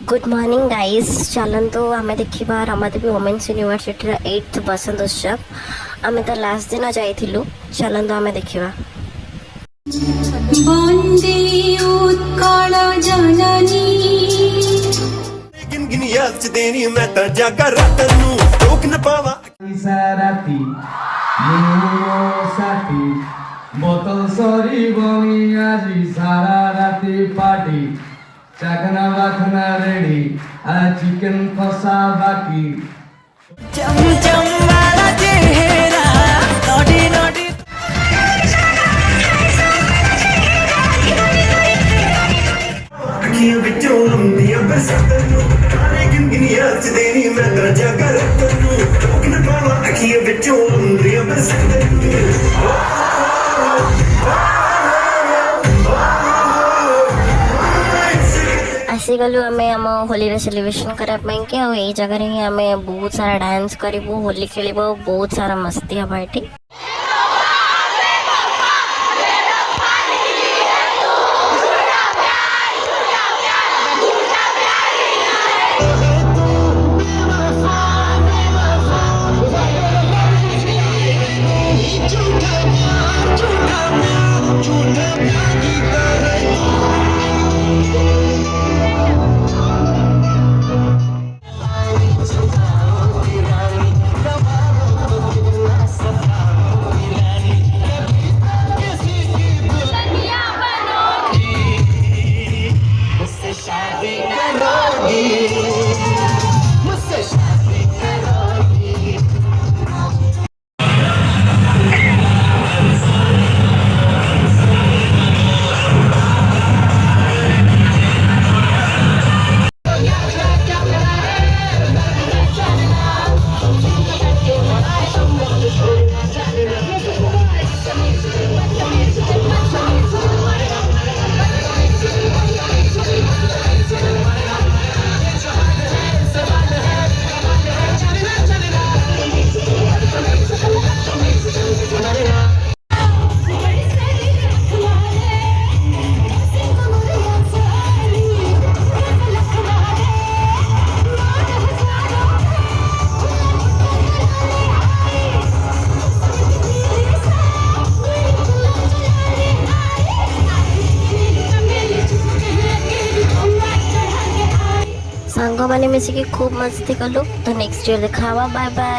Good morning guys. चलतु आम देखा रमादेवी वोमेन्स यूनिवर्सिटी 8th बसंत उत्सव। आम तो लास्ट दिन जाइलु। चलतु आम देखा। वन्दे उत्कल जननी गिनगिनियाच देनी मैं ता जागा रात नू रोक न पावा राती साथी बोतल सरी बनी আজি सारा राती पार्टी चाकना बाखना रेडी आ चिकन कसा बाकी चम चम वाला चेहरा नोटी नोटी अखियां विचों लंबियां बरसात नू गिनगिनियाच देनी मैं ता जागा रात नू रोक न पावा अखियां विचों लंबियां बरसात नू आसीगलु आम आम होली सेलिब्रेशन करने कि यही जगह ही आम बहुत सारा डांस करूँ, होली खेल, बहुत सारा मस्ती हम ये। सांग मैंने मिसिकी खूब मस्ती कलु। तो नेक्स्ट ईयर देखा। Bye bye.